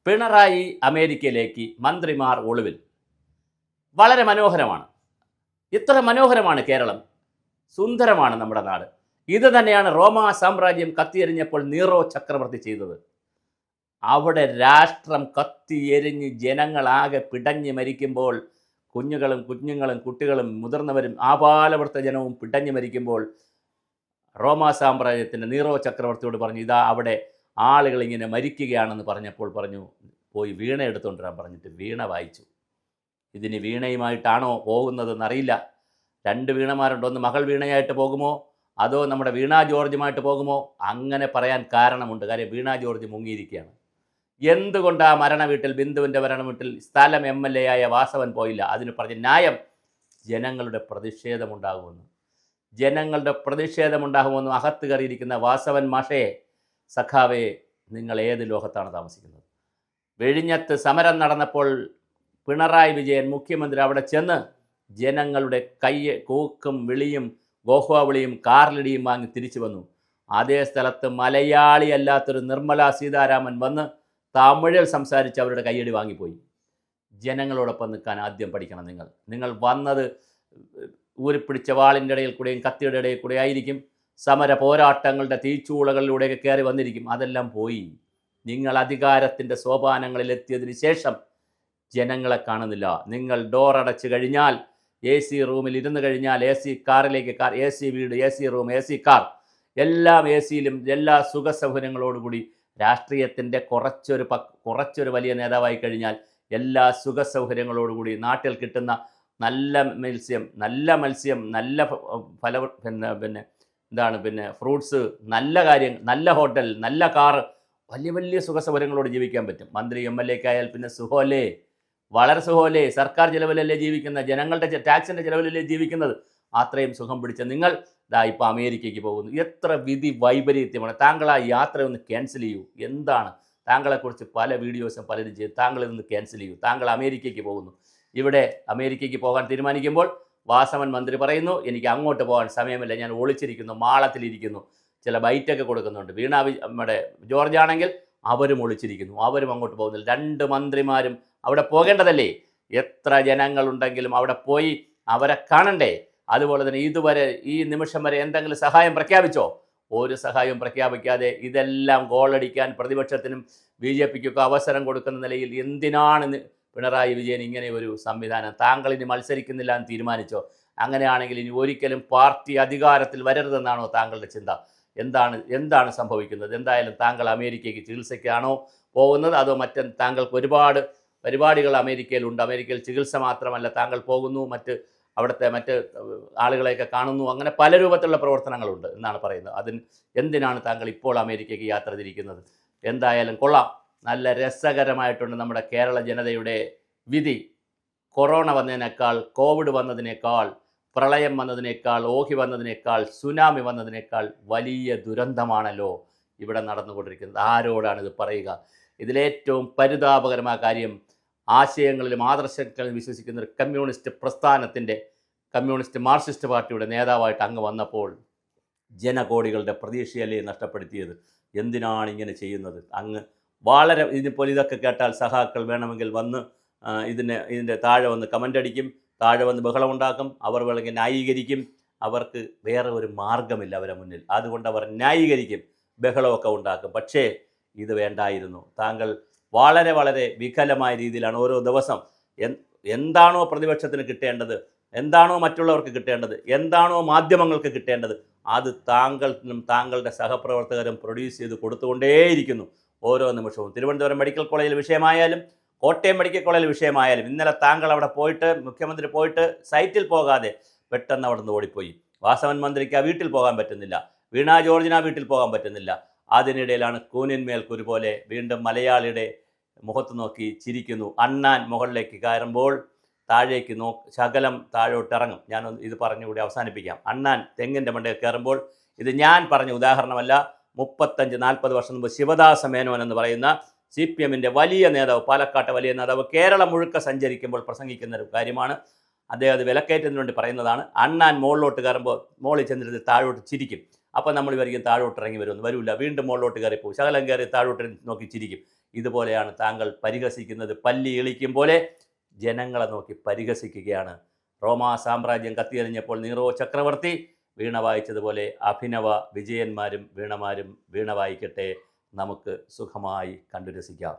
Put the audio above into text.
പിണറായി അമേരിക്കയിലേക്ക്, മന്ത്രിമാർ ഒളിവിൽ. വളരെ മനോഹരമാണ്. ഇത്ര മനോഹരമാണ് കേരളം, സുന്ദരമാണ് നമ്മുടെ നാട്. ഇത് തന്നെയാണ് റോമാ സാമ്രാജ്യം കത്തിയെരിഞ്ഞപ്പോൾ നീറോ ചക്രവർത്തി ചെയ്തത്. അവിടെ രാഷ്ട്രം കത്തിയെരിഞ്ഞ് ജനങ്ങളാകെ പിടഞ്ഞ് മരിക്കുമ്പോൾ, കുഞ്ഞുങ്ങളും കുട്ടികളും മുതിർന്നവരും ആപാലവൃത്ത ജനവും പിടഞ്ഞ് മരിക്കുമ്പോൾ റോമാ സാമ്രാജ്യത്തിൻ്റെ നീറോ ചക്രവർത്തിയോട് പറഞ്ഞു, ഇതാ അവിടെ ആളുകൾ ഇങ്ങനെ മരിക്കുകയാണെന്ന് പറഞ്ഞപ്പോൾ പറഞ്ഞു, പോയി വീണ എടുത്തുകൊണ്ടിരാൻ പറഞ്ഞിട്ട് വീണ വായിച്ചു. ഇതിന് വീണയുമായിട്ടാണോ പോകുന്നതെന്നറിയില്ല. 2 വീണമാരുണ്ട്. ഒന്ന് മകൾ വീണയായിട്ട് പോകുമോ, അതോ നമ്മുടെ വീണ ജോർജുമായിട്ട് പോകുമോ? അങ്ങനെ പറയാൻ കാരണമുണ്ട്. കാര്യം വീണ ജോർജ് മുങ്ങിയിരിക്കുകയാണ്. എന്തുകൊണ്ട് ആ മരണ വീട്ടിൽ, ബിന്ദുവിൻ്റെ മരണ വീട്ടിൽ സ്ഥലം MLA ആയ വാസവൻ പോയില്ല? അതിന് പറഞ്ഞ ന്യായം ജനങ്ങളുടെ പ്രതിഷേധമുണ്ടാകുമെന്ന്. ജനങ്ങളുടെ പ്രതിഷേധമുണ്ടാകുമെന്നും അകത്ത് കയറിയിരിക്കുന്ന വാസവൻ മാഷയെ, സഖാവേ, നിങ്ങൾ ഏത് ലോകത്താണ് താമസിക്കുന്നത്? വെഴിഞ്ഞത്ത് സമരം നടന്നപ്പോൾ പിണറായി വിജയൻ മുഖ്യമന്ത്രി അവിടെ ചെന്ന് ജനങ്ങളുടെ കൂക്കും വിളിയും ഗോഹ്വാവിളിയും കാർലിടിയും വാങ്ങി തിരിച്ചു വന്നു. അതേ സ്ഥലത്ത് മലയാളി അല്ലാത്തൊരു നിർമ്മല സീതാരാമൻ വന്ന് തമിഴിൽ സംസാരിച്ച് അവരുടെ കയ്യടി വാങ്ങിപ്പോയി. ജനങ്ങളോടൊപ്പം നിൽക്കാൻ ആദ്യം പഠിക്കണം. നിങ്ങൾ വന്നത് ഊരിപ്പിടിച്ച വാളിൻ്റെ ഇടയിൽ കൂടെയും കത്തിയുടെ ഇടയിൽ കൂടെ ആയിരിക്കും. സമര പോരാട്ടങ്ങളുടെ തീച്ചൂളകളിലൂടെയൊക്കെ കയറി വന്നിരിക്കും. അതെല്ലാം പോയി. നിങ്ങൾ അധികാരത്തിൻ്റെ സോപാനങ്ങളിൽ എത്തിയതിന് ശേഷം ജനങ്ങളെ കാണുന്നില്ല. നിങ്ങൾ ഡോർ അടച്ചു കഴിഞ്ഞാൽ, AC റൂമിൽ ഇരുന്ന് കഴിഞ്ഞാൽ, AC കാറിലേക്ക് കാർ, AC വീട്, AC റൂം, AC കാർ, എല്ലാം AC-യിലും എല്ലാ സുഖസൗകര്യങ്ങളോടുകൂടി രാഷ്ട്രീയത്തിൻ്റെ കുറച്ചൊരു വലിയ നേതാവായി കഴിഞ്ഞാൽ എല്ലാ സുഖസൗകര്യങ്ങളോടുകൂടി നാട്ടിൽ കിട്ടുന്ന നല്ല മത്സ്യം, നല്ല ഫ്രൂട്ട്സ്, നല്ല കാര്യങ്ങൾ, നല്ല ഹോട്ടൽ, നല്ല കാറ്, വലിയ സുഖസൗകര്യങ്ങളോട് ജീവിക്കാൻ പറ്റും. മന്ത്രി MLA ആയാൽ പിന്നെ സുഖമല്ലേ, വളരെ സുഖമല്ലേ. സർക്കാർ ചിലവിലല്ലേ ജീവിക്കുന്നത്, ജനങ്ങളുടെ ടാക്സിൻ്റെ ചിലവിലല്ലേ ജീവിക്കുന്നത്. അത്രയും സുഖം പിടിച്ച നിങ്ങൾ ഇപ്പോൾ അമേരിക്കയ്ക്ക് പോകുന്നു. എത്ര വിധി വൈപരീത്യമാണ്. താങ്കൾ ആ യാത്രയൊന്ന് ക്യാൻസൽ ചെയ്യൂ. എന്താണ് താങ്കളെക്കുറിച്ച് പല വീഡിയോസും പലരും ചെയ്തു. താങ്കൾ ഇതൊന്ന് ക്യാൻസൽ ചെയ്യൂ. താങ്കൾ അമേരിക്കയ്ക്ക് പോകുന്നു. ഇവിടെ അമേരിക്കയ്ക്ക് പോകാൻ തീരുമാനിക്കുമ്പോൾ വാസവൻ മന്ത്രി പറയുന്നു, എനിക്ക് അങ്ങോട്ട് പോകാൻ സമയമില്ല, ഞാൻ ഒളിച്ചിരിക്കുന്നു, മാളത്തിലിരിക്കുന്നു. ചില ബൈറ്റൊക്കെ കൊടുക്കുന്നുണ്ട്. നമ്മുടെ ജോർജ് ആണെങ്കിൽ അവരും ഒളിച്ചിരിക്കുന്നു, അവരും അങ്ങോട്ട് പോകുന്നില്ല. 2 മന്ത്രിമാരും അവിടെ പോകേണ്ടതല്ലേ? എത്ര ജനങ്ങളുണ്ടെങ്കിലും അവിടെ പോയി അവരെ കാണണ്ടേ? അതുപോലെ തന്നെ ഇതുവരെ ഈ നിമിഷം വരെ എന്തെങ്കിലും സഹായം പ്രഖ്യാപിച്ചോ? ഒരു സഹായവും പ്രഖ്യാപിക്കാതെ ഇതെല്ലാം ഗോളടിക്കാൻ പ്രതിപക്ഷത്തിനും BJPക്കൊക്കെ അവസരം കൊടുക്കുന്ന നിലയിൽ എന്തിനാണ് പിണറായി വിജയൻ ഇങ്ങനെ ഒരു സംവിധാനം? താങ്കൾ ഇനി മത്സരിക്കുന്നില്ല എന്ന് തീരുമാനിച്ചോ? അങ്ങനെയാണെങ്കിൽ ഇനി ഒരിക്കലും പാർട്ടി അധികാരത്തിൽ വരരുതെന്നാണോ താങ്കളുടെ ചിന്ത? എന്താണ് സംഭവിക്കുന്നത്? എന്തായാലും താങ്കൾ അമേരിക്കയ്ക്ക് ചികിത്സയ്ക്കാണോ പോകുന്നത്, അതോ താങ്കൾക്ക് ഒരുപാട് പരിപാടികൾ അമേരിക്കയിലുണ്ട്? അമേരിക്കയിൽ ചികിത്സ മാത്രമല്ല, താങ്കൾ പോകുന്നു, അവിടുത്തെ മറ്റ് ആളുകളെയൊക്കെ കാണുന്നു, അങ്ങനെ പല രൂപത്തിലുള്ള പ്രവർത്തനങ്ങളുണ്ട് എന്നാണ് പറയുന്നത്. എന്തിനാണ് താങ്കൾ ഇപ്പോൾ അമേരിക്കയ്ക്ക് യാത്ര തിരിക്കുന്നത്? എന്തായാലും കൊള്ളാം, നല്ല രസകരമായിട്ടുണ്ട് നമ്മുടെ കേരള ജനതയുടെ വിധി. കൊറോണ വന്നതിനേക്കാൾ, കോവിഡ് വന്നതിനേക്കാൾ, പ്രളയം വന്നതിനേക്കാൾ, ഓഹി വന്നതിനേക്കാൾ, സുനാമി വന്നതിനേക്കാൾ വലിയ ദുരന്തമാണല്ലോ ഇവിടെ നടന്നുകൊണ്ടിരിക്കുന്നത്. ആരോടാണിത് പറയുക? ഇതിലേറ്റവും പരിതാപകരമായ കാര്യം, ആശയങ്ങളിലും ആദർശങ്ങളിലും വിശ്വസിക്കുന്ന ഒരു കമ്മ്യൂണിസ്റ്റ് പ്രസ്ഥാനത്തിൻ്റെ, കമ്മ്യൂണിസ്റ്റ് മാർക്സിസ്റ്റ് പാർട്ടിയുടെ നേതാവായിട്ട് അങ്ങ് വന്നപ്പോൾ ജനകോടികളുടെ പ്രതീക്ഷയല്ലേ നഷ്ടപ്പെടുത്തിയത്? എന്തിനാണ് ഇങ്ങനെ ചെയ്യുന്നത്? അങ്ങ് വളരെ ഇതൊക്കെ കേട്ടാൽ സഹാക്കൾ വേണമെങ്കിൽ വന്ന് ഇതിൻ്റെ താഴെ വന്ന് കമൻ്റ് അടിക്കും, താഴെ വന്ന് ബഹളമുണ്ടാക്കും, അവർ വേണമെങ്കിൽ ന്യായീകരിക്കും. അവർക്ക് വേറെ ഒരു മാർഗമില്ല അവരെ മുന്നിൽ. അതുകൊണ്ട് അവർ ന്യായീകരിക്കും, ബഹളമൊക്കെ ഉണ്ടാക്കും. പക്ഷേ ഇത് വേണ്ടായിരുന്നു. താങ്കൾ വളരെ വികലമായ രീതിയിലാണ് ഓരോ ദിവസം എന്താണോ പ്രതിപക്ഷത്തിന് കിട്ടേണ്ടത്, എന്താണോ മറ്റുള്ളവർക്ക് കിട്ടേണ്ടത്, എന്താണോ മാധ്യമങ്ങൾക്ക് കിട്ടേണ്ടത്, അത് താങ്കളുടെ സഹപ്രവർത്തകരും പ്രൊഡ്യൂസ് ചെയ്ത് കൊടുത്തുകൊണ്ടേയിരിക്കുന്നു ഓരോ നിമിഷവും. തിരുവനന്തപുരം മെഡിക്കൽ കോളേജിൽ വിഷയമായാലും, കോട്ടയം മെഡിക്കൽ കോളേജിൽ വിഷയമായാലും, ഇന്നലെ താങ്കൾ അവിടെ പോയിട്ട്, മുഖ്യമന്ത്രി പോയിട്ട് സൈറ്റിൽ പോകാതെ പെട്ടെന്ന് അവിടെ നിന്ന് ഓടിപ്പോയി. വാസവൻ മന്ത്രിക്ക് ആ വീട്ടിൽ പോകാൻ പറ്റുന്നില്ല, വീണ ജോർജിന് ആ വീട്ടിൽ പോകാൻ പറ്റുന്നില്ല. അതിനിടയിലാണ് കൂനിന്മേൽ കുരു പോലെ വീണ്ടും മലയാളിയുടെ മുഖത്ത് നോക്കി ചിരിക്കുന്നു. അണ്ണാൻ മുകളിലേക്ക് കയറുമ്പോൾ താഴേക്ക് ശകലം താഴോട്ടിറങ്ങും. ഞാൻ ഇത് പറഞ്ഞുകൂടി അവസാനിപ്പിക്കാം. അണ്ണാൻ തെങ്ങിൻ്റെ മണ്ടയിൽ കയറുമ്പോൾ, ഇത് ഞാൻ പറഞ്ഞ ഉദാഹരണമല്ല, 35-40 വർഷം മുമ്പ് ശിവദാസ മേനോൻ എന്ന് പറയുന്ന CPM-ൻ്റെ വലിയ നേതാവ്, പാലക്കാട്ടെ വലിയ നേതാവ്, കേരളം മുഴുക്ക സഞ്ചരിക്കുമ്പോൾ പ്രസംഗിക്കുന്ന ഒരു കാര്യമാണ്. അദ്ദേഹം അത് വിലക്കയറ്റത്തിന് വേണ്ടി പറയുന്നതാണ്. അണ്ണാൻ മുകളിലോട്ട് കയറുമ്പോൾ മുകളിൽ ചെന്നിരുന്ന് താഴോട്ട് ചിരിക്കും. അപ്പോൾ നമ്മൾ വിചാരിക്കും താഴോട്ട് ഇറങ്ങി വരുമെന്ന്, വരില്ല, വീണ്ടും മുകളിലോട്ട് കയറിപ്പോവും, ശകലം കയറി താഴോട്ട് നോക്കി ചിരിക്കും. ഇതുപോലെയാണ് താങ്കൾ പരിഹസിക്കുന്നത്. പല്ലി ഇളിക്കും പോലെ ജനങ്ങളെ നോക്കി പരിഹസിക്കുകയാണ്. റോമാ സാമ്രാജ്യം കത്തിയെറിഞ്ഞപ്പോൾ നീറോ ചക്രവർത്തി വീണ വായിച്ചതുപോലെ അഭിനവ വിജയന്മാരും വീണ വായിക്കട്ടെ. നമുക്ക് സുഖമായി കണ്ടു രസിക്കാം.